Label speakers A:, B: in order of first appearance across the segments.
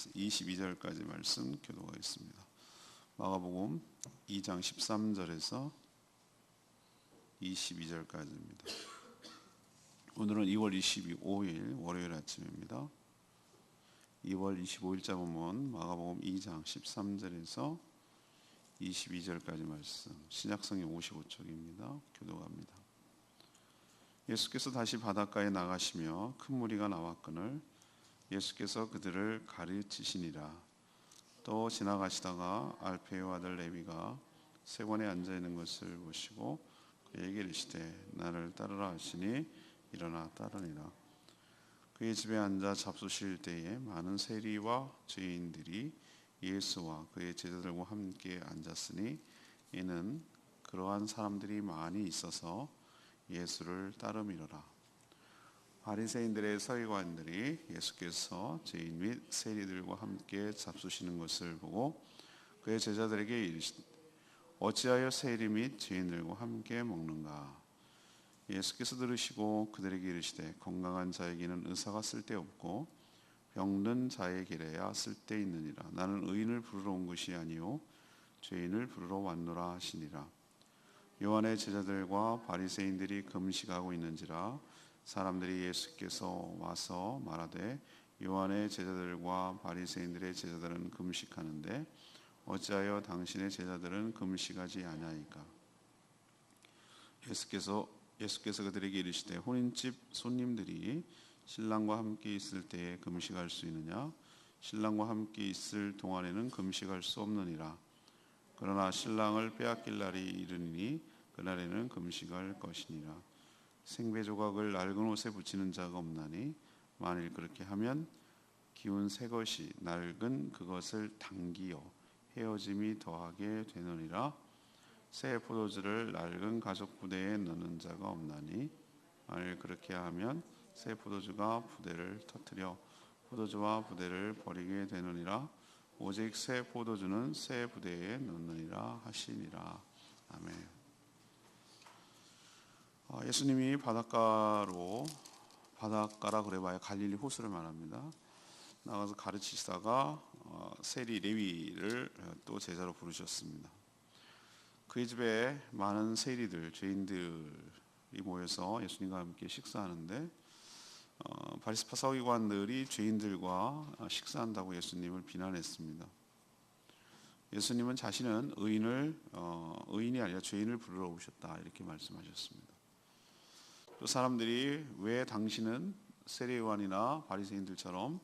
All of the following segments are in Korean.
A: 22절까지 말씀 교독하겠습니다. 마가복음 2장 13절에서 22절까지입니다. 오늘은 2월 25일 월요일 아침입니다. 2월 25일자 본문 마가복음 2장 13절에서 22절까지 말씀, 신약성경 55쪽입니다. 교독합니다. 예수께서 다시 바닷가에 나가시며 큰 무리가 나왔거늘 예수께서 그들을 가르치시니라. 또 지나가시다가 알페의 아들 레위가 세관에 앉아 있는 것을 보시고 그에게 이르시되 나를 따르라 하시니 일어나 따르니라. 그의 집에 앉아 잡수실 때에 많은 세리와 죄인들이 예수와 그의 제자들과 함께 앉았으니 이는 그러한 사람들이 많이 있어서 예수를 따름이로라. 바리새인들의 서기관들이 예수께서 죄인 및 세리들과 함께 잡수시는 것을 보고 그의 제자들에게 이르시되 어찌하여 세리 및 죄인들과 함께 먹는가? 예수께서 들으시고 그들에게 이르시되 건강한 자에게는 의사가 쓸데없고 병든 자에게야 쓸데있느니라. 나는 의인을 부르러 온 것이 아니요 죄인을 부르러 왔노라 하시니라. 요한의 제자들과 바리새인들이 금식하고 있는지라 사람들이 예수께서 와서 말하되 요한의 제자들과 바리새인들의 제자들은 금식하는데 어찌하여 당신의 제자들은 금식하지 아니하니까? 예수께서 그들에게 이르시되 혼인집 손님들이 신랑과 함께 있을 때에 금식할 수 있느냐? 신랑과 함께 있을 동안에는 금식할 수 없느니라. 그러나 신랑을 빼앗길 날이 이르니 그날에는 금식할 것이니라. 생배 조각을 낡은 옷에 붙이는 자가 없나니 만일 그렇게 하면 기운 새 것이 낡은 그것을 당기어 헤어짐이 더하게 되느니라. 새 포도주를 낡은 가죽 부대에 넣는 자가 없나니 만일 그렇게 하면 새 포도주가 부대를 터뜨려 포도주와 부대를 버리게 되느니라. 오직 새 포도주는 새 부대에 넣느니라 하시니라. 아멘. 예수님이 바닷가라 그래봐야 갈릴리 호수를 말합니다. 나가서 가르치시다가 세리 레위를 또 제자로 부르셨습니다. 그의 집에 많은 세리들, 죄인들이 모여서 예수님과 함께 식사하는데 바리새파 서기관들이 죄인들과 식사한다고 예수님을 비난했습니다. 예수님은 자신은 의인이 아니라 죄인을 부르러 오셨다 이렇게 말씀하셨습니다. 또 사람들이 왜 당신은 세리요한이나 바리새인들처럼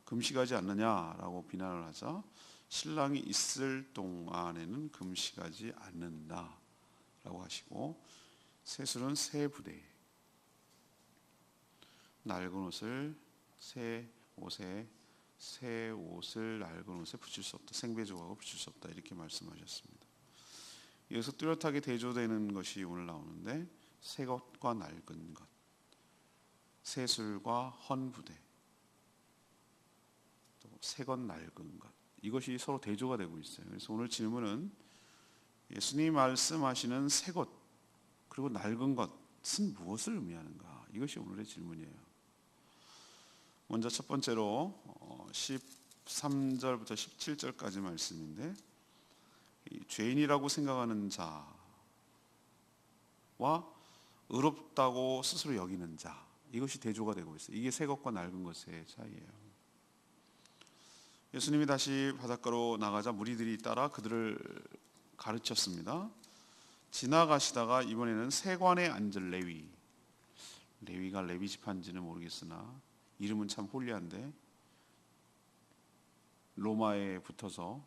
A: 금식하지 않느냐라고 비난을 하자 신랑이 있을 동안에는 금식하지 않는다라고 하시고 세술은 새 부대에 낡은 옷을 새 옷을 낡은 옷에 붙일 수 없다. 생배 조각을 붙일 수 없다. 이렇게 말씀하셨습니다. 여기서 뚜렷하게 대조되는 것이 오늘 나오는데 새 것과 낡은 것, 세술과 헌 부대, 또 새 것 낡은 것, 이것이 서로 대조가 되고 있어요. 그래서 오늘 질문은 예수님이 말씀하시는 새 것 그리고 낡은 것은 무엇을 의미하는가? 이것이 오늘의 질문이에요. 먼저 첫 번째로 13절부터 17절까지 말씀인데 죄인이라고 생각하는 자와 의롭다고 스스로 여기는 자, 이것이 대조가 되고 있어요. 이게 새 것과 낡은 것의 차이예요. 예수님이 다시 바닷가로 나가자 무리들이 따라 그들을 가르쳤습니다. 지나가시다가 이번에는 세관에 앉을 레위가 레위 지파인지는 모르겠으나 이름은 참 홀리한데 로마에 붙어서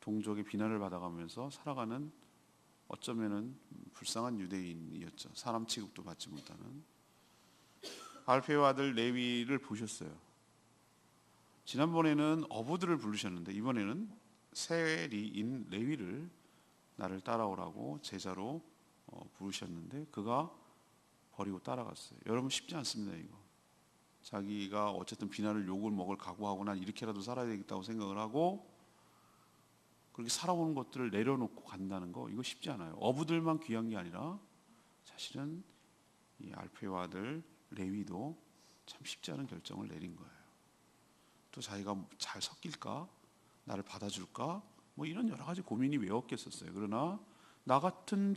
A: 동족의 비난을 받아가면서 살아가는 어쩌면은 불쌍한 유대인이었죠. 사람 취급도 받지 못하는 알페의 아들 레위를 보셨어요. 지난번에는 어부들을 부르셨는데 이번에는 세리인 레위를 나를 따라오라고 제자로 부르셨는데 그가 버리고 따라갔어요. 여러분 쉽지 않습니다. 이거 자기가 어쨌든 비난을 욕을 먹을 각오하고 난 이렇게라도 살아야 되겠다고 생각을 하고 그렇게 살아오는 것들을 내려놓고 간다는 거 이거 쉽지 않아요. 어부들만 귀한 게 아니라 사실은 이 알페의 아들 레위도 참 쉽지 않은 결정을 내린 거예요. 또 자기가 잘 섞일까? 나를 받아줄까? 뭐 이런 여러 가지 고민이 왜 없겠었어요. 그러나 나 같은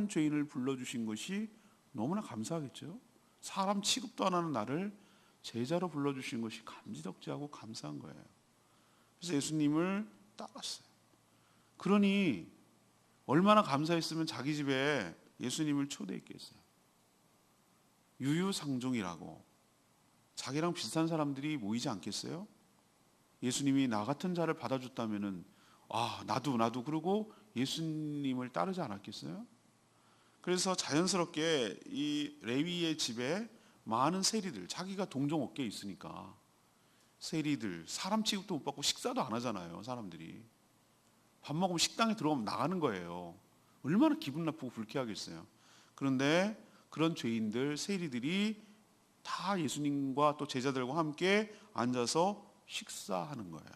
A: 죄인을 불러주신 것이 너무나 감사하겠죠. 사람 취급도 안 하는 나를 제자로 불러주신 것이 감지덕지하고 감사한 거예요. 그래서 예수님을 따랐어요. 그러니 얼마나 감사했으면 자기 집에 예수님을 초대했겠어요. 유유상종이라고 자기랑 비슷한 사람들이 모이지 않겠어요? 예수님이 나 같은 자를 받아줬다면은 나도 그러고 예수님을 따르지 않았겠어요? 그래서 자연스럽게 이 레위의 집에 많은 세리들, 자기가 동종 업계에 있으니까 세리들, 사람 취급도 못 받고 식사도 안 하잖아요. 사람들이 밥 먹으면 식당에 들어가면 나가는 거예요. 얼마나 기분 나쁘고 불쾌하겠어요. 그런데 그런 죄인들, 세리들이 다 예수님과 또 제자들과 함께 앉아서 식사하는 거예요.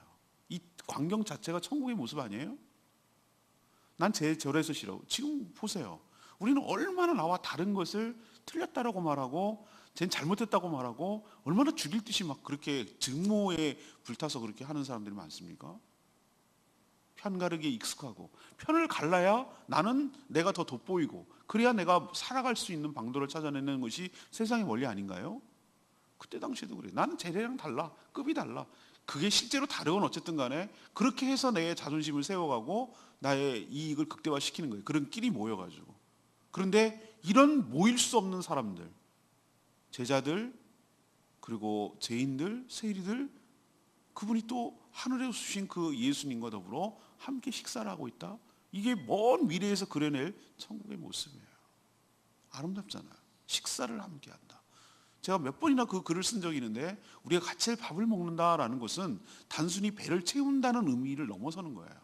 A: 이 광경 자체가 천국의 모습 아니에요? 난 제 절에서 싫어. 지금 보세요. 우리는 얼마나 나와 다른 것을 틀렸다라고 말하고 쟨 잘못했다고 말하고 얼마나 죽일 듯이 막 그렇게 증오에 불타서 그렇게 하는 사람들이 많습니까? 편 가르기에 익숙하고 편을 갈라야 나는 내가 더 돋보이고 그래야 내가 살아갈 수 있는 방도를 찾아내는 것이 세상의 원리 아닌가요? 그때 당시에도 그래요. 나는 쟤네랑 달라. 급이 달라. 그게 실제로 다르건 어쨌든 간에 그렇게 해서 내 자존심을 세워가고 나의 이익을 극대화시키는 거예요. 그런 끼리 모여가지고. 그런데 이런 모일 수 없는 사람들, 제자들, 그리고 죄인들, 세리들, 그분이 또 하늘에 주신 그 예수님과 더불어 함께 식사를 하고 있다. 이게 먼 미래에서 그려낼 천국의 모습이에요. 아름답잖아요. 식사를 함께 한다. 제가 몇 번이나 그 글을 쓴 적이 있는데 우리가 같이 밥을 먹는다라는 것은 단순히 배를 채운다는 의미를 넘어서는 거예요.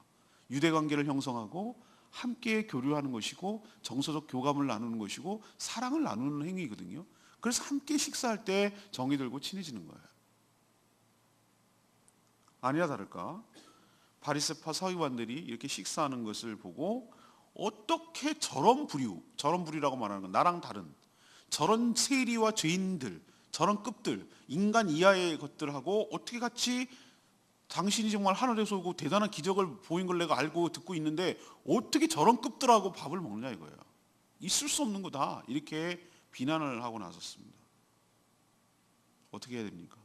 A: 유대관계를 형성하고 함께 교류하는 것이고 정서적 교감을 나누는 것이고 사랑을 나누는 행위거든요. 그래서 함께 식사할 때 정이 들고 친해지는 거예요. 아니나 다를까 바리새파 서기관들이 이렇게 식사하는 것을 보고 어떻게 저런 부류라고 말하는 건 나랑 다른 저런 세리와 죄인들, 저런 급들, 인간 이하의 것들하고 어떻게 같이 당신이 정말 하늘에서 오고 대단한 기적을 보인 걸 내가 알고 듣고 있는데 어떻게 저런 급들하고 밥을 먹느냐 이거예요. 있을 수 없는 거다. 이렇게 비난을 하고 나섰습니다. 어떻게 해야 됩니까?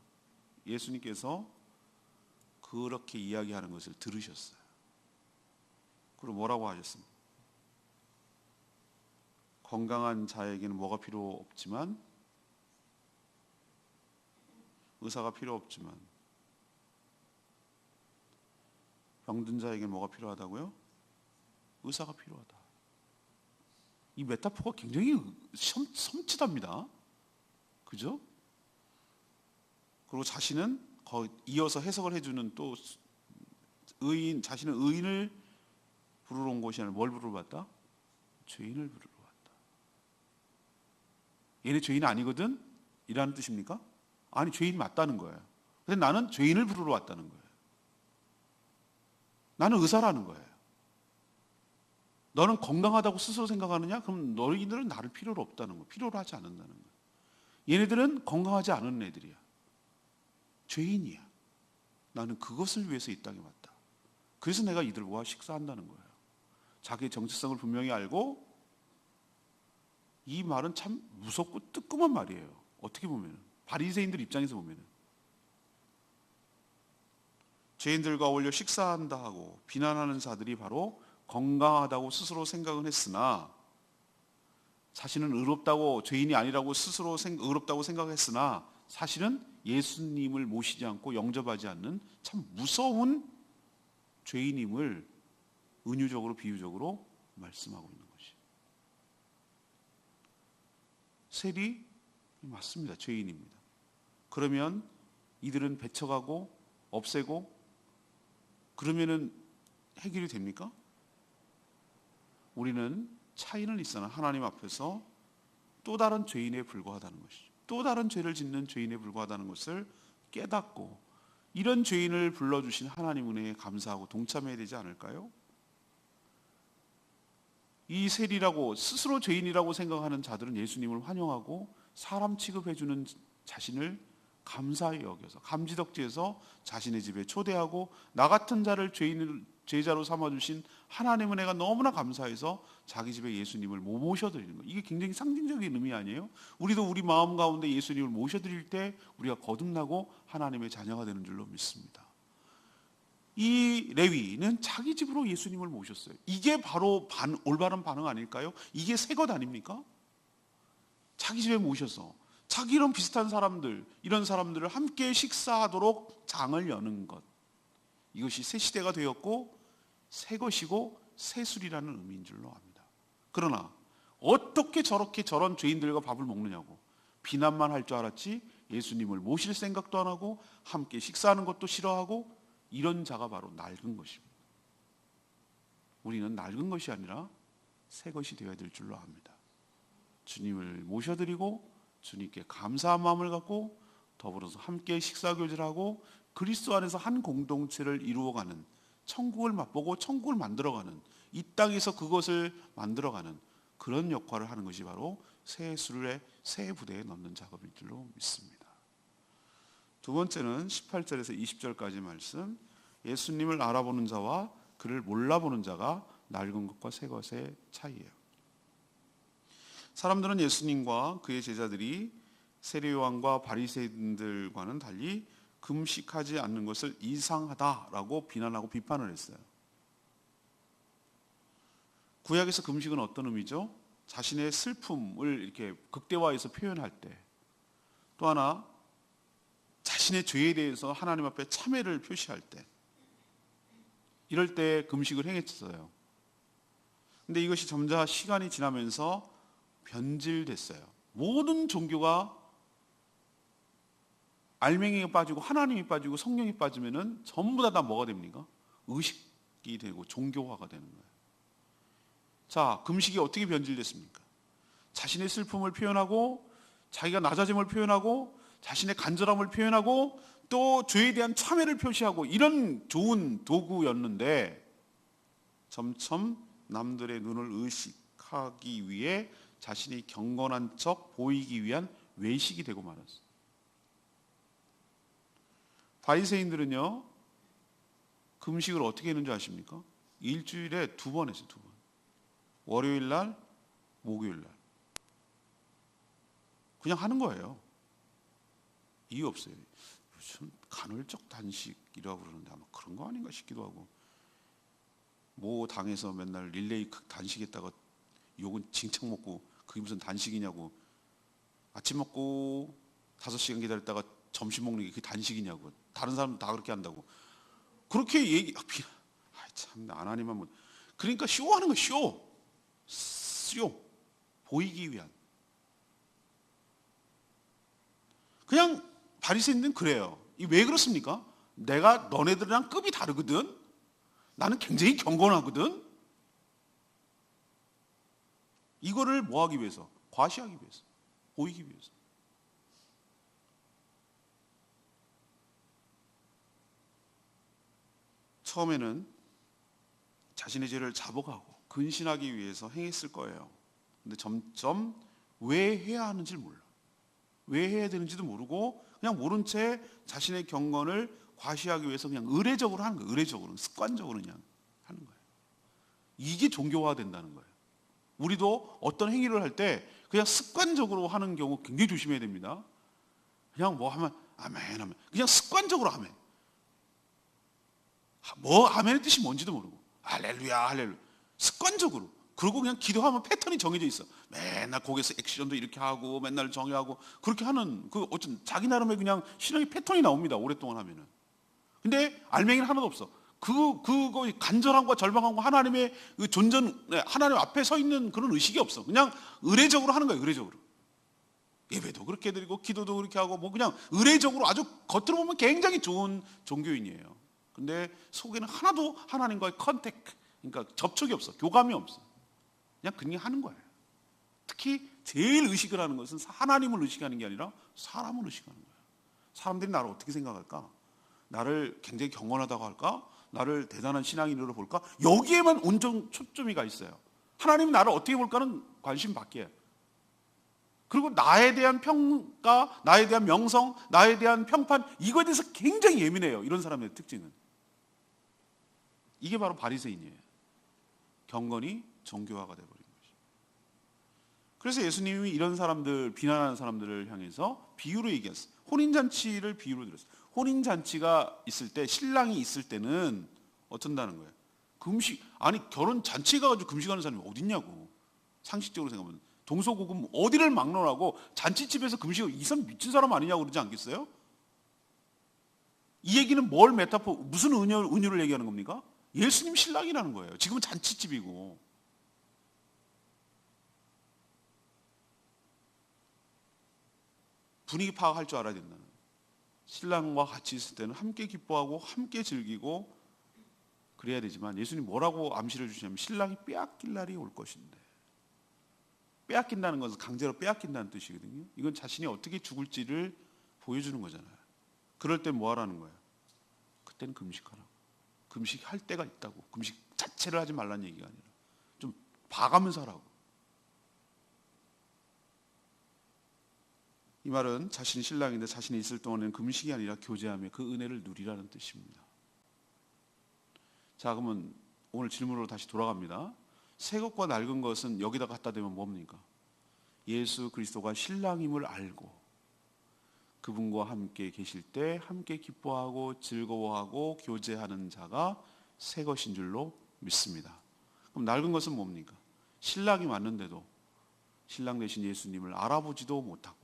A: 예수님께서 그렇게 이야기하는 것을 들으셨어요. 그리고 뭐라고 하셨습니까? 건강한 자에게는 뭐가 필요 없지만 의사가 필요 없지만 병든 자에게는 뭐가 필요하다고요? 의사가 필요하다. 이 메타포가 굉장히 섬찟합니다. 그죠? 그리고 자신은 이어서 해석을 해주는 또 의인, 자신은 의인을 부르러 온 것이 아니라 뭘 부르러 왔다? 죄인을 부르러 왔다. 얘네 죄인 아니거든? 이라는 뜻입니까? 아니, 죄인이 맞다는 거예요. 근데 나는 죄인을 부르러 왔다는 거예요. 나는 의사라는 거예요. 너는 건강하다고 스스로 생각하느냐? 그럼 너희들은 나를 필요로 없다는 거예요. 필요로 하지 않는다는 거예요. 얘네들은 건강하지 않은 애들이야. 죄인이야. 나는 그것을 위해서 이 땅에 왔다. 그래서 내가 이들과 식사한다는 거예요. 자기의 정체성을 분명히 알고 이 말은 참 무섭고 뜨끔한 말이에요. 어떻게 보면 바리새인들 입장에서 보면 죄인들과 어울려 식사한다 하고 비난하는 자들이 바로 건강하다고 스스로 생각은 했으나 자신은 의롭다고 죄인이 아니라고 스스로 의롭다고 생각했으나 사실은 예수님을 모시지 않고 영접하지 않는 참 무서운 죄인임을 은유적으로 비유적으로 말씀하고 있는 것이. 세리 맞습니다. 죄인입니다. 그러면 이들은 배척하고 없애고 그러면은 해결이 됩니까? 우리는 차이는 있으나 하나님 앞에서 또 다른 죄인에 불과하다는 것이죠. 또 다른 죄를 짓는 죄인에 불과하다는 것을 깨닫고 이런 죄인을 불러주신 하나님 은혜에 감사하고 동참해야 되지 않을까요? 이 세리라고 스스로 죄인이라고 생각하는 자들은 예수님을 환영하고 사람 취급해주는 자신을 감사히 여겨서 감지덕지에서 자신의 집에 초대하고 나 같은 자를 제자로 삼아주신 하나님은 내가 너무나 감사해서 자기 집에 예수님을 모셔드리는 거예요. 이게 굉장히 상징적인 의미 아니에요? 우리도 우리 마음 가운데 예수님을 모셔드릴 때 우리가 거듭나고 하나님의 자녀가 되는 줄로 믿습니다. 이 레위는 자기 집으로 예수님을 모셨어요. 이게 바로 올바른 반응 아닐까요? 이게 새 것 아닙니까? 자기 집에 모셔서 자기랑 비슷한 사람들, 이런 사람들을 함께 식사하도록 장을 여는 것, 이것이 새 시대가 되었고 새 것이고 새 술이라는 의미인 줄로 압니다. 그러나 어떻게 저렇게 저런 죄인들과 밥을 먹느냐고 비난만 할 줄 알았지 예수님을 모실 생각도 안 하고 함께 식사하는 것도 싫어하고 이런 자가 바로 낡은 것입니다. 우리는 낡은 것이 아니라 새 것이 되어야 될 줄로 압니다. 주님을 모셔드리고 주님께 감사한 마음을 갖고 더불어서 함께 식사교제하고 그리스도 안에서 한 공동체를 이루어가는, 천국을 맛보고 천국을 만들어가는, 이 땅에서 그것을 만들어가는 그런 역할을 하는 것이 바로 새 술에 새 부대에 넣는 작업일 줄로 믿습니다. 두 번째는 18절에서 20절까지 말씀, 예수님을 알아보는 자와 그를 몰라보는 자가 낡은 것과 새 것의 차이예요. 사람들은 예수님과 그의 제자들이 세례요한과 바리새인들과는 달리 금식하지 않는 것을 이상하다라고 비난하고 비판을 했어요. 구약에서 금식은 어떤 의미죠? 자신의 슬픔을 이렇게 극대화해서 표현할 때, 또 하나 자신의 죄에 대해서 하나님 앞에 참회를 표시할 때, 이럴 때 금식을 행했어요. 근데 이것이 점차 시간이 지나면서 변질됐어요. 모든 종교가 알맹이가 빠지고 하나님이 빠지고 성령이 빠지면은 전부 다 뭐가 됩니까? 의식이 되고 종교화가 되는 거예요. 자, 금식이 어떻게 변질됐습니까? 자신의 슬픔을 표현하고 자기가 낮아짐을 표현하고 자신의 간절함을 표현하고 또 죄에 대한 참회를 표시하고 이런 좋은 도구였는데 점점 남들의 눈을 의식하기 위해 자신이 경건한 척 보이기 위한 외식이 되고 말았어요. 바리새인들은요, 금식을 어떻게 했는지 아십니까? 일주일에 2번 했어요. 2번. 월요일 날, 목요일 날. 그냥 하는 거예요. 이유 없어요. 무슨 간헐적 단식이라고 그러는데 아마 그런 거 아닌가 싶기도 하고, 모 당에서 맨날 릴레이 단식했다가 욕은 징창 먹고 그게 무슨 단식이냐고, 아침 먹고 5시간 기다렸다가 점심 먹는 게 그게 단식이냐고, 다른 사람은 다 그렇게 한다고 그렇게 참 하나님은 뭐, 그러니까 쇼하는 거, 쇼 보이기 위한. 그냥 바리새인들은 그래요. 왜 그렇습니까? 내가 너네들이랑 급이 다르거든. 나는 굉장히 경건하거든. 이거를 뭐 하기 위해서? 과시하기 위해서, 보이기 위해서. 처음에는 자신의 죄를 자복하고 근신하기 위해서 행했을 거예요. 근데 점점 왜 해야 하는지를 몰라. 왜 해야 되는지도 모르고 그냥 모른 채 자신의 경건을 과시하기 위해서 그냥 의례적으로 하는 거예요. 의례적으로, 습관적으로 그냥 하는 거예요. 이게 종교화된다는 거예요. 우리도 어떤 행위를 할 때 그냥 습관적으로 하는 경우 굉장히 조심해야 됩니다. 그냥 뭐 하면 아멘 하면 그냥 습관적으로 아멘. 뭐 아멘의 뜻이 뭔지도 모르고 할렐루야 할렐루야 습관적으로. 그리고 그냥 기도하면 패턴이 정해져 있어. 맨날 거기서 액션도 이렇게 하고 맨날 정의하고 그렇게 하는 그 어떤 자기 나름의 그냥 신앙의 패턴이 나옵니다. 오랫동안 하면은. 근데 알맹이는 하나도 없어. 그거 간절함과 절망함과 하나님의 그 하나님 앞에 서 있는 그런 의식이 없어. 그냥 의례적으로 하는 거예요. 의례적으로. 예배도 그렇게 드리고 기도도 그렇게 하고 뭐 그냥 의례적으로 아주 겉으로 보면 굉장히 좋은 종교인이에요. 근데 속에는 하나도 하나님과의 그러니까 접촉이 없어. 교감이 없어. 그냥 하는 거예요. 특히 제일 의식을 하는 것은 하나님을 의식하는 게 아니라 사람을 의식하는 거예요. 사람들이 나를 어떻게 생각할까? 나를 굉장히 경건하다고 할까? 나를 대단한 신앙인으로 볼까? 여기에만 온전 초점이 가 있어요. 하나님이 나를 어떻게 볼까는 관심 밖이에요. 그리고 나에 대한 평가, 나에 대한 명성, 나에 대한 평판, 이거에 대해서 굉장히 예민해요. 이런 사람의 특징은. 이게 바로 바리새인이에요. 경건이 정교화가 되어버린 것이죠. 그래서 예수님이 이런 사람들, 비난하는 사람들을 향해서 비유로 얘기했어요. 혼인잔치를 비유로 들었어요. 혼인잔치가 있을 때, 신랑이 있을 때는 어쩐다는 거예요? 금식, 아니 결혼 잔치 가가지고 금식하는 사람이 어딨냐고. 상식적으로 생각하면 동서고금 어디를 막론하고 잔치집에서 금식을, 이 사람 미친 사람 아니냐고 그러지 않겠어요? 이 얘기는 뭘 무슨 은유를 얘기하는 겁니까? 예수님 신랑이라는 거예요. 지금은 잔치집이고. 분위기 파악할 줄 알아야 된다는 거예요. 신랑과 같이 있을 때는 함께 기뻐하고 함께 즐기고 그래야 되지만, 예수님 뭐라고 암시를 주시냐면 신랑이 빼앗길 날이 올 것인데. 빼앗긴다는 것은 강제로 빼앗긴다는 뜻이거든요. 이건 자신이 어떻게 죽을지를 보여주는 거잖아요. 그럴 때 뭐 하라는 거예요? 그때는 금식하라고. 금식할 때가 있다고. 금식 자체를 하지 말라는 얘기가 아니라 좀 봐가면서 하라고. 이 말은 자신이 신랑인데 자신이 있을 동안에는 금식이 아니라 교제하며 그 은혜를 누리라는 뜻입니다. 자, 그러면 오늘 질문으로 다시 돌아갑니다. 새 것과 낡은 것은 여기다 갖다 대면 뭡니까? 예수 그리스도가 신랑임을 알고 그분과 함께 계실 때 함께 기뻐하고 즐거워하고 교제하는 자가 새 것인 줄로 믿습니다. 그럼 낡은 것은 뭡니까? 신랑이 맞는데도 신랑 되신 예수님을 알아보지도 못하고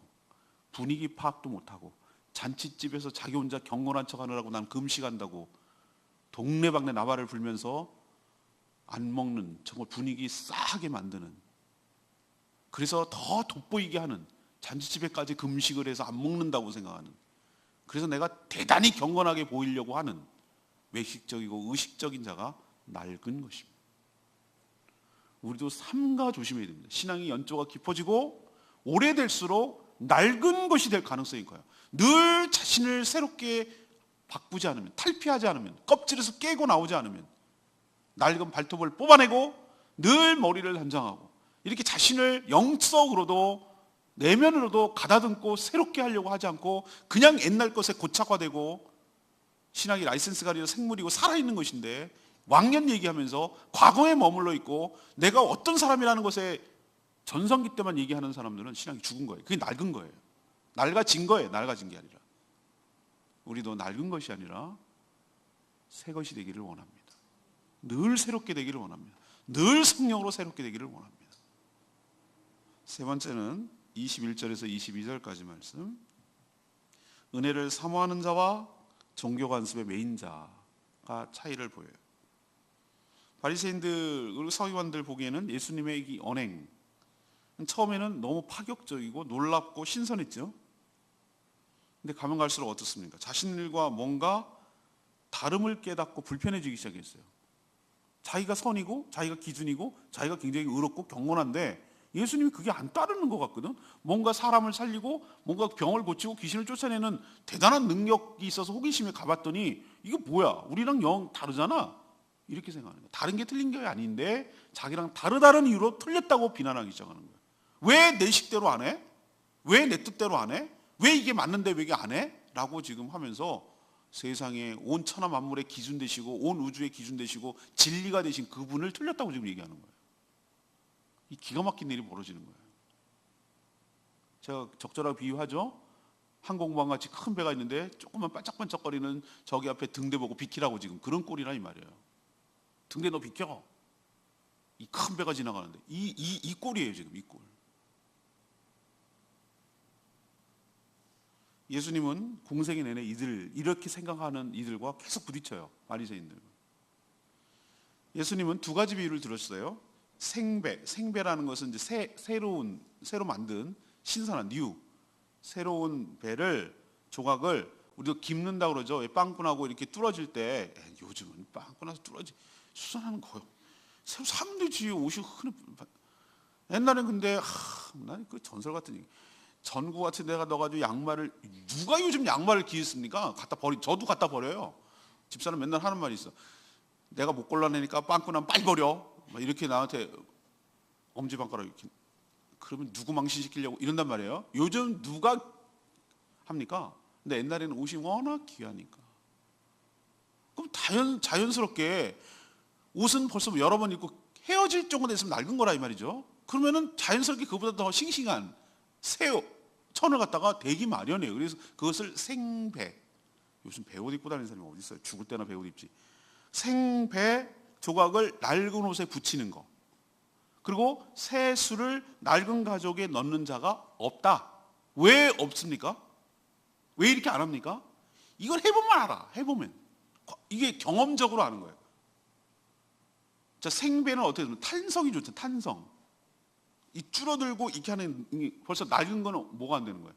A: 분위기 파악도 못하고 잔치집에서 자기 혼자 경건한 척하느라고 난 금식한다고 동네방네 나발을 불면서 안 먹는, 정말 분위기 싸하게 만드는, 그래서 더 돋보이게 하는, 잔치집에까지 금식을 해서 안 먹는다고 생각하는, 그래서 내가 대단히 경건하게 보이려고 하는 외식적이고 의식적인 자가 낡은 것입니다. 우리도 삼가 조심해야 됩니다. 신앙이 연조가 깊어지고 오래될수록 낡은 것이 될 가능성이 커요. 늘 자신을 새롭게 바꾸지 않으면, 탈피하지 않으면, 껍질에서 깨고 나오지 않으면, 낡은 발톱을 뽑아내고 늘 머리를 단장하고 이렇게 자신을 영적으로도 내면으로도 가다듬고 새롭게 하려고 하지 않고 그냥 옛날 것에 고착화되고, 신앙이 라이센스가 아니라 생물이고 살아있는 것인데 왕년 얘기하면서 과거에 머물러 있고 내가 어떤 사람이라는 것에 전성기 때만 얘기하는 사람들은 신앙이 죽은 거예요. 그게 낡은 거예요. 낡아진 거예요. 낡아진 게 아니라. 우리도 낡은 것이 아니라 새 것이 되기를 원합니다. 늘 새롭게 되기를 원합니다. 늘 성령으로 새롭게 되기를 원합니다. 세 번째는 21절에서 22절까지 말씀. 은혜를 사모하는 자와 종교 관습의 메인 자가 차이를 보여요. 바리새인들 그리고 서기관들 보기에는 예수님의 이 언행, 처음에는 너무 파격적이고 놀랍고 신선했죠. 근데 가면 갈수록 어떻습니까? 자신들과 뭔가 다름을 깨닫고 불편해지기 시작했어요. 자기가 선이고 자기가 기준이고 자기가 굉장히 의롭고 경건한데 예수님이 그게 안 따르는 것 같거든. 뭔가 사람을 살리고 뭔가 병을 고치고 귀신을 쫓아내는 대단한 능력이 있어서 호기심에 가봤더니 이게 뭐야? 우리랑 영 다르잖아. 이렇게 생각하는 거야. 다른 게 틀린 게 아닌데 자기랑 다르다는 이유로 틀렸다고 비난하기 시작하는 거야. 왜 내 식대로 안 해? 왜 내 뜻대로 안 해? 왜 이게 맞는데 왜 이게 안 해? 라고 지금 하면서 세상에 온 천하 만물의 기준 되시고 온 우주의 기준 되시고 진리가 되신 그분을 틀렸다고 지금 얘기하는 거예요. 이 기가 막힌 일이 벌어지는 거예요. 제가 적절하게 비유하죠. 항공모함 같이 큰 배가 있는데 조금만 반짝반짝거리는 저기 앞에 등대 보고 비키라고 지금 그런 꼴이라 이 말이에요. 등대 너 비켜. 이 큰 배가 지나가는데 이 꼴이에요 지금 이 꼴. 예수님은 공생의 내내 이렇게 생각하는 이들과 계속 부딪혀요. 바리새인들. 예수님은 두 가지 비유를 들었어요. 생배라는 것은 이제 새로 만든 신선한 새로운 배를 조각을 우리가 깁는다 그러죠. 빵꾸나고 이렇게 뚫어질 때 요즘은 빵꾸나서 수선하는 거예요. 새로 사면 되지. 옷이 옛날엔 근데 난 그 전설 같은 얘기. 전구 같은 데가 넣어가지고 양말을 누가 요즘 양말을 기습니까? 저도 갖다 버려요. 집사람 맨날 하는 말이 있어. 내가 못 골라내니까 빵꾸나면 빨리 버려. 이렇게 나한테 엄지발가락 이렇게 그러면 누구 망신시키려고 이런단 말이에요. 요즘 누가 합니까? 근데 옛날에는 옷이 워낙 귀하니까. 그럼 자연스럽게 옷은 벌써 여러 번 입고 헤어질 정도 됐으면 낡은 거라 이 말이죠. 그러면은 자연스럽게 그보다 더 싱싱한 새 천을 갖다가 대기 마련이에요. 그래서 그것을 생배. 요즘 배옷 입고 다니는 사람이 어디 있어요? 죽을 때나 배옷 입지. 생배 조각을 낡은 옷에 붙이는 거. 그리고 새 술을 낡은 가죽에 넣는 자가 없다. 왜 없습니까? 왜 이렇게 안 합니까? 이걸 해보면 알아. 해보면. 이게 경험적으로 아는 거예요. 자, 생배는 어떻게 되면 탄성이 좋죠. 탄성. 이 줄어들고 이렇게 하는 벌써 낡은 거는 뭐가 안 되는 거예요.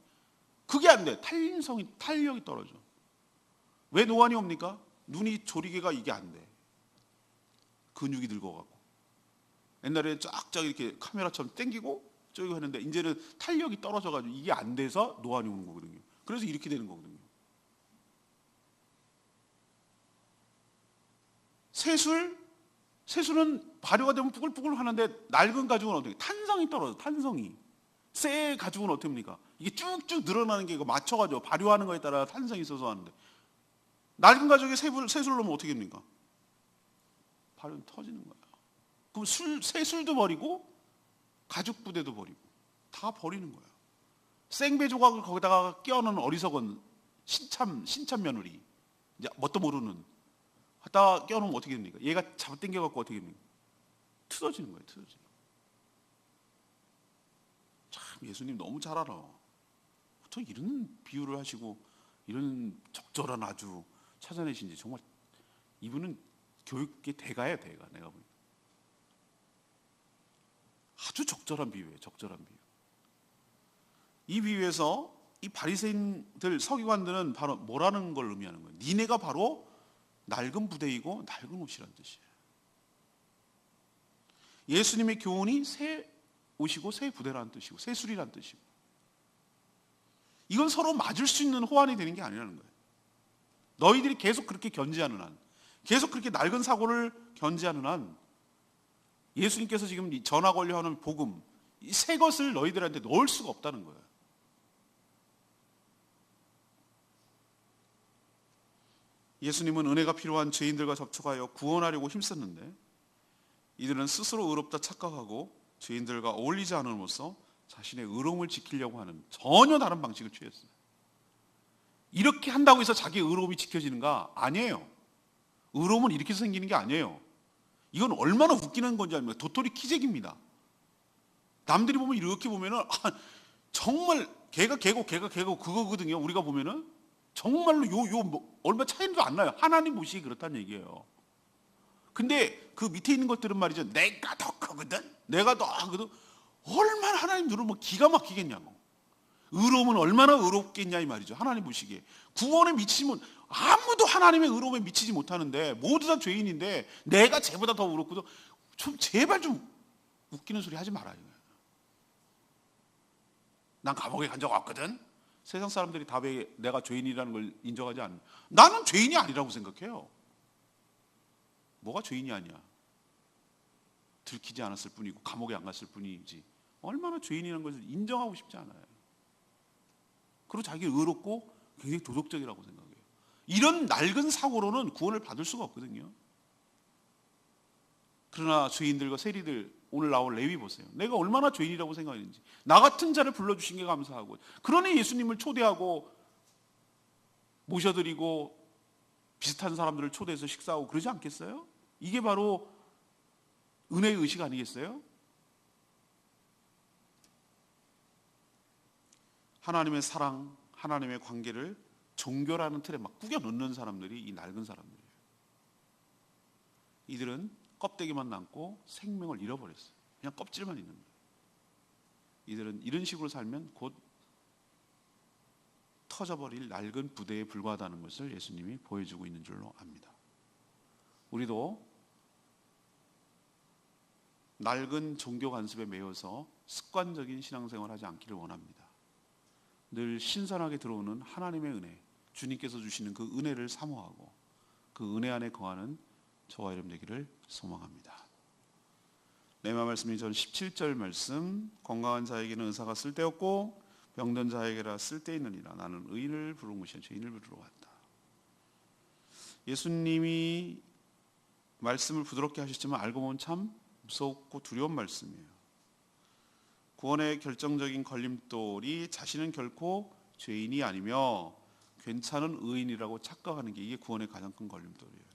A: 그게 안 돼. 탄력이 떨어져. 왜 노안이 옵니까? 눈이 조리개가 이게 안 돼. 근육이 늙어가고. 옛날에 쫙쫙 이렇게 카메라처럼 당기고 저기 하는데 이제는 탄력이 떨어져가지고 이게 안 돼서 노안이 오는 거거든요. 그래서 이렇게 되는 거거든요. 새술은 발효가 되면 뿌글뿌글 하는데 낡은 가죽은 어떻게? 탄성이 떨어져. 탄성이. 새 가죽은 어떻게 합니까? 이게 쭉쭉 늘어나는 게 이거 맞춰가지고 발효하는 거에 따라 탄성이 있어서 하는데 낡은 가죽에 새술 넣으면 어떻게 됩니까? 발효는 터지는 거야. 그럼 새술도 버리고 가죽 부대도 버리고 다 버리는 거예요. 생배 조각을 거기다가 끼워넣은 어리석은 신참 며느리, 이제 뭣도 모르는 갖다가 끼워놓으면 어떻게 됩니까? 얘가 잡아당겨갖고 어떻게 됩니까? 틀어지는 거예요. 틀어지는. 참 예수님 너무 잘 알아. 어떻게 이런 비유를 하시고 이런 적절한 아주 찾아내신지. 정말 이분은 교육의 대가예요. 대가. 내가 보니까 아주 적절한 비유예요. 적절한 비유. 이 비유에서 이 바리새인들 서기관들은 바로 뭐라는 걸 의미하는 거예요? 니네가 바로 낡은 부대이고 낡은 옷이라는 뜻이에요. 예수님의 교훈이 새 옷이고 새 부대라는 뜻이고 새 술이라는 뜻이고, 이건 서로 맞을 수 있는 호환이 되는 게 아니라는 거예요. 너희들이 계속 그렇게 견지하는 한, 계속 그렇게 낡은 사고를 견지하는 한, 예수님께서 지금 전하 권려하는 복음, 이 새 것을 너희들한테 넣을 수가 없다는 거예요. 예수님은 은혜가 필요한 죄인들과 접촉하여 구원하려고 힘썼는데 이들은 스스로 의롭다 착각하고 죄인들과 어울리지 않음으로써 자신의 의로움을 지키려고 하는 전혀 다른 방식을 취했어요. 이렇게 한다고 해서 자기의 의로움이 지켜지는가? 아니에요. 의로움은 이렇게 해서 생기는 게 아니에요. 이건 얼마나 웃기는 건지 아닙니까? 도토리 키재기입니다. 남들이 보면 이렇게 보면은 정말 걔가 걔고 그거거든요. 우리가 보면은 정말로 얼마 차이도 안 나요. 하나님 모시기 그렇다는 얘기예요. 근데 그 밑에 있는 것들은 말이죠. 내가 더 크거든. 내가 더 하거든. 얼마나 하나님 눈을 뭐 기가 막히겠냐고. 의로움은 얼마나 의롭겠냐 이 말이죠. 하나님 보시기에. 구원에 미치면 아무도 하나님의 의로움에 미치지 못하는데 모두 다 죄인인데 내가 쟤보다 더 의롭거든. 좀 제발 좀 웃기는 소리 하지 말아요. 난 감옥에 간 적 없거든. 세상 사람들이 다 왜 내가 죄인이라는 걸 인정하지 않는? 나는 죄인이 아니라고 생각해요. 뭐가 죄인이 아니야? 들키지 않았을 뿐이고 감옥에 안 갔을 뿐이지 얼마나 죄인이라는 것을 인정하고 싶지 않아요. 그리고 자기 의롭고 굉장히 도덕적이라고 생각해요. 이런 낡은 사고로는 구원을 받을 수가 없거든요. 그러나 죄인들과 세리들, 오늘 나올 레위 보세요. 내가 얼마나 죄인이라고 생각했는지. 나 같은 자를 불러주신 게 감사하고, 그러니 예수님을 초대하고 모셔드리고 비슷한 사람들을 초대해서 식사하고 그러지 않겠어요? 이게 바로 은혜의 의식 아니겠어요? 하나님의 사랑, 하나님의 관계를 종교라는 틀에 막 꾸겨 넣는 사람들이 이 낡은 사람들이에요. 이들은 껍데기만 남고 생명을 잃어버렸어요. 그냥 껍질만 있는 거예요. 이들은 이런 식으로 살면 곧 터져버릴 낡은 부대에 불과하다는 것을 예수님이 보여주고 있는 줄로 압니다. 우리도 낡은 종교 관습에 매여서 습관적인 신앙생활을 하지 않기를 원합니다. 늘 신선하게 들어오는 하나님의 은혜, 주님께서 주시는 그 은혜를 사모하고 그 은혜 안에 거하는 저와 여러분 되기를 소망합니다. 레마 말씀이 전 17절 말씀, 건강한 자에게는 의사가 쓸데없고 병든 자에게라 쓸데있느니라. 나는 의인을 부르는 것이 아니라 죄인을 부르러 왔다. 예수님이 말씀을 부드럽게 하셨지만 알고 보면 참 무섭고 두려운 말씀이에요. 구원의 결정적인 걸림돌이 자신은 결코 죄인이 아니며 괜찮은 의인이라고 착각하는 게 이게 구원의 가장 큰 걸림돌이에요.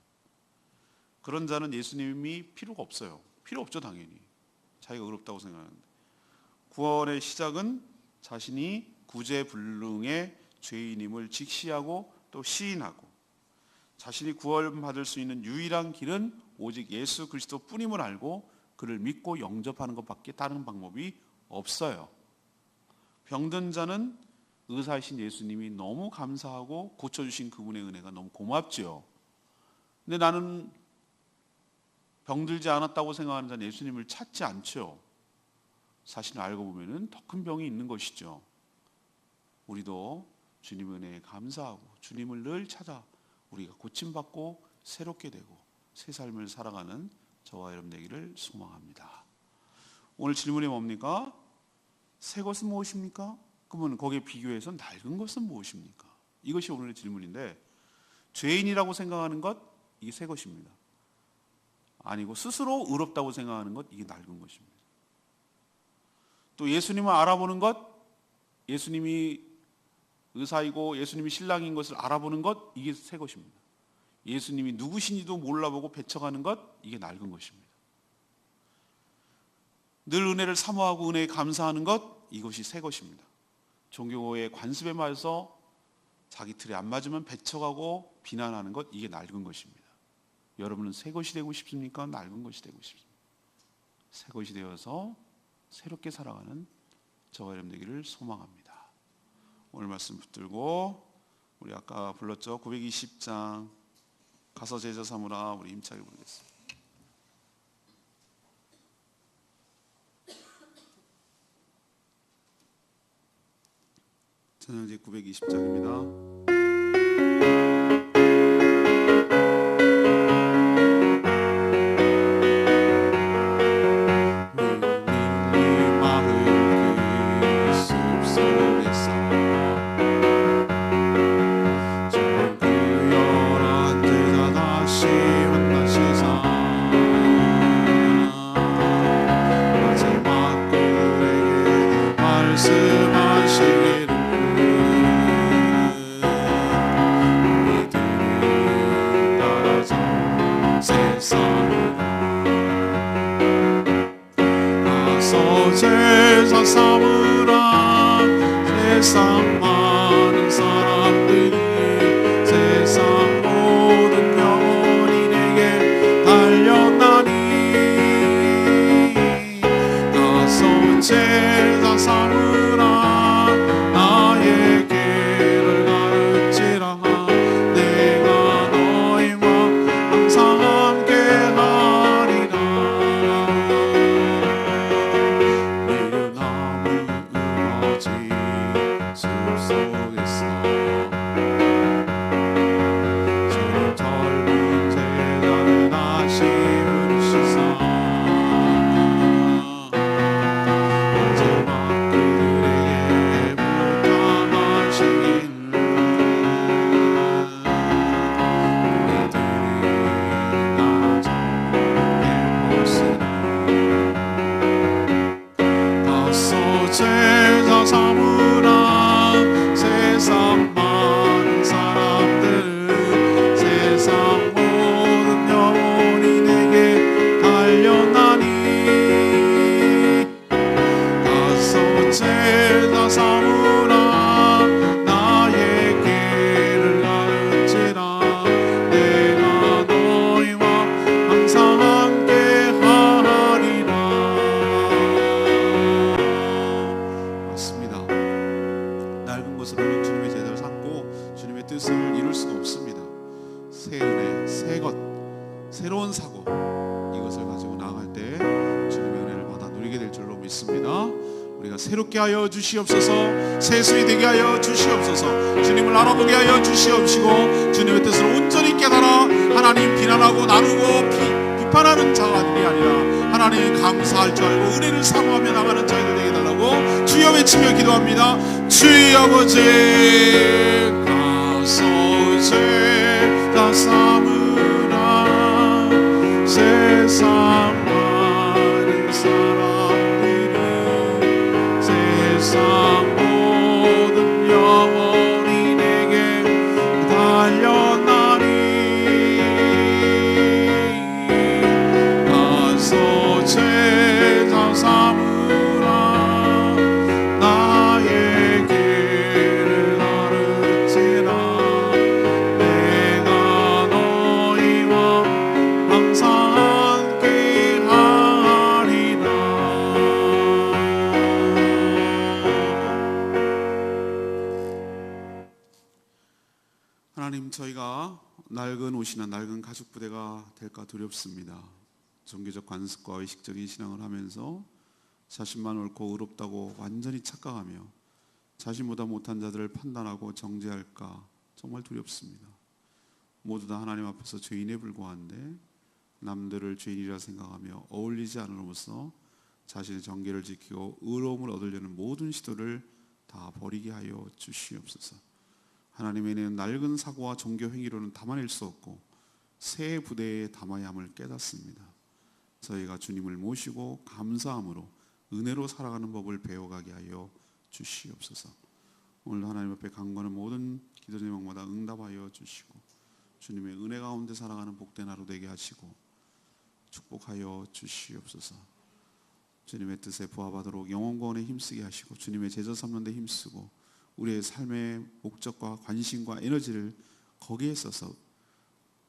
A: 그런 자는 예수님이 필요가 없어요. 필요 없죠, 당연히. 자기가 의롭다고 생각하는데. 구원의 시작은 자신이 구제불능의 죄인임을 직시하고 또 시인하고, 자신이 구원받을 수 있는 유일한 길은 오직 예수 그리스도 뿐임을 알고 그를 믿고 영접하는 것밖에 다른 방법이 없어요. 병든 자는 의사이신 예수님이 너무 감사하고 고쳐주신 그분의 은혜가 너무 고맙죠. 근데 나는 병들지 않았다고 생각하는 자는 예수님을 찾지 않죠. 사실 알고 보면 더 큰 병이 있는 것이죠. 우리도 주님의 은혜에 감사하고 주님을 늘 찾아 우리가 고침받고 새롭게 되고 새 삶을 살아가는 저와 여러분 되기를 소망합니다. 오늘 질문이 뭡니까? 새 것은 무엇입니까? 그러면 거기에 비교해서 낡은 것은 무엇입니까? 이것이 오늘의 질문인데, 죄인이라고 생각하는 것, 이게 새 것입니다. 아니고 스스로 의롭다고 생각하는 것, 이게 낡은 것입니다. 또 예수님을 알아보는 것, 예수님이 의사이고 예수님이 신랑인 것을 알아보는 것, 이게 새 것입니다. 예수님이 누구신지도 몰라보고 배척하는 것, 이게 낡은 것입니다. 늘 은혜를 사모하고 은혜에 감사하는 것, 이것이 새 것입니다. 종교의 관습에 맞아서 자기 틀에 안 맞으면 배척하고 비난하는 것, 이게 낡은 것입니다. 여러분은 새 것이 되고 싶습니까? 낡은 것이 되고 싶습니까? 새 것이 되어서 새롭게 살아가는 저와 여러분 되기를 소망합니다. 오늘 말씀 붙들고 우리 아까 불렀죠? 920장 가서 제자 삼으라, 우리 힘차게 부르겠습니다. 찬양제 920장입니다.
B: 제사 삼으라. 세상 많은 사람들이 세상 모든 영혼이 내게 달려나니 가서 제사 삼으라. 나의 길을 가르치라. 내가 너희와 항상 함께 하리라. 제사 삼으라. 세상 많은 사람들 세상 모든 영혼이 내게 달려나니 가서 제사 삼으라. 나의 길을 가르치라. 내가 너희와 항상 함께 하리라. 낡은 것으로는 주님의 제자를 삼고 주님의 뜻을 이룰 수가 없습니다. 새 은혜, 새 것, 새로운 사고, 이것을 가지고 나아갈 때 주님의 은혜를 받아 누리게 될 줄로 믿습니다. 우리가 새롭게 하여 주시옵소서. 새수이 되게 하여 주시옵소서. 주님을 알아보게 하여 주시옵시고 주님의 뜻을 온전히 깨달아 하나님 비난하고 나누고 비판하는 자가 아니라 하나님 감사할 줄 알고 은혜를 사모하며 나가는 저희들 되게 달라고 주여 외치며 기도합니다. 주의 아버지 가서 죄다 삼으라. 세상 많은 사람들은 세상 모든 영혼이 내게 달려나니 가서 죄다 삼으라. 나의 길을 가르치라. 내가 너희와 항상 함께하리라. 하나님, 저희가 낡은 옷이나 낡은 가죽 부대가 될까 두렵습니다. 종교적 관습과 의식적인 신앙을 하면서 자신만 옳고 의롭다고 완전히 착각하며 자신보다 못한 자들을 판단하고 정죄할까 정말 두렵습니다. 모두 다 하나님 앞에서 죄인에 불과한데 남들을 죄인이라 생각하며 어울리지 않음으로써 자신의 정계를 지키고 의로움을 얻으려는 모든 시도를 다 버리게 하여 주시옵소서. 하나님에는 낡은 사고와 종교 행위로는 담아낼 수 없고 새 부대에 담아야 함을 깨닫습니다. 저희가 주님을 모시고 감사함으로 은혜로 살아가는 법을 배워가게 하여 주시옵소서. 오늘 하나님 앞에 간구하는 모든 기도 제목마다 응답하여 주시고 주님의 은혜 가운데 살아가는 복된 하루 되게 하시고 축복하여 주시옵소서. 주님의 뜻에 부합하도록 영혼구원에 힘쓰게 하시고 주님의 제자 삼는 데 힘쓰고 우리의 삶의 목적과 관심과 에너지를 거기에 써서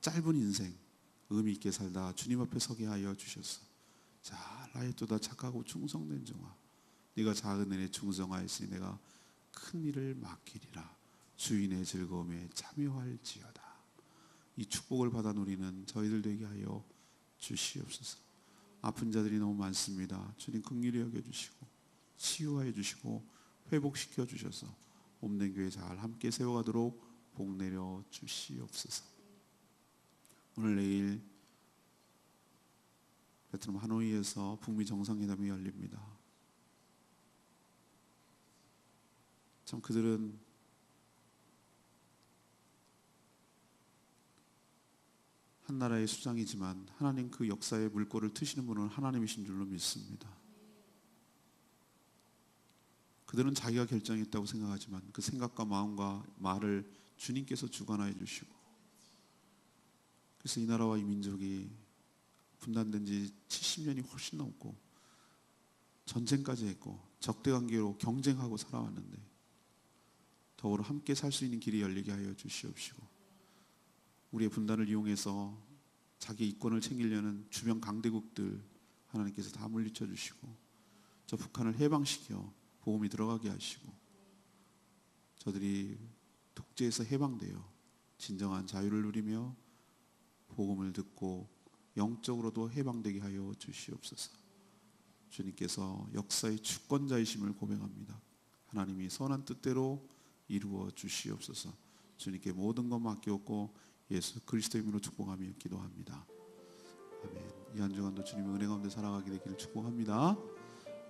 B: 짧은 인생 의미 있게 살다 주님 앞에 서게 하여 주셔서 자 나의 또다 착하고 충성된 종아 네가 작은 일에 충성하였으니 내가 큰 일을 맡기리라. 주인의 즐거움에 참여할지어다. 이 축복을 받아 누리는 저희들 되게 하여 주시옵소서. 아픈 자들이 너무 많습니다. 주님 긍휼히 여겨주시고 치유하여 주시고 회복시켜 주셔서 몸된 교회 잘 함께 세워가도록 복 내려 주시옵소서. 오늘 내일 베트남 하노이에서 북미 정상회담이 열립니다. 참 그들은 한 나라의 수장이지만 하나님 그 역사의 물꼬를 트시는 분은 하나님이신 줄로 믿습니다. 그들은 자기가 결정했다고 생각하지만 그 생각과 마음과 말을 주님께서 주관하여 주시고 그래서 이 나라와 이 민족이 분단된 지 70년이 훨씬 넘고 전쟁까지 했고 적대관계로 경쟁하고 살아왔는데 더불어 함께 살 수 있는 길이 열리게 하여 주시옵시고 우리의 분단을 이용해서 자기 이권을 챙기려는 주변 강대국들 하나님께서 다 물리쳐 주시고 저 북한을 해방시켜 복음이 들어가게 하시고 저들이 독재에서 해방되어 진정한 자유를 누리며 복음을 듣고 영적으로도 해방되게 하여 주시옵소서. 주님께서 역사의 주권자이심을 고백합니다. 하나님이 선한 뜻대로 이루어 주시옵소서. 주님께 모든 것 맡기옵고 예수 그리스도의 이름으로 축복하며 기도합니다. 아멘. 이 한 주간도 주님의 은혜 가운데 살아가게 되기를 축복합니다.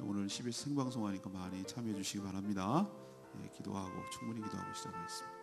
B: 오늘 10일 생방송하니까 많이 참여해 주시기 바랍니다. 기도하고 충분히 기도하고 시작하겠습니다.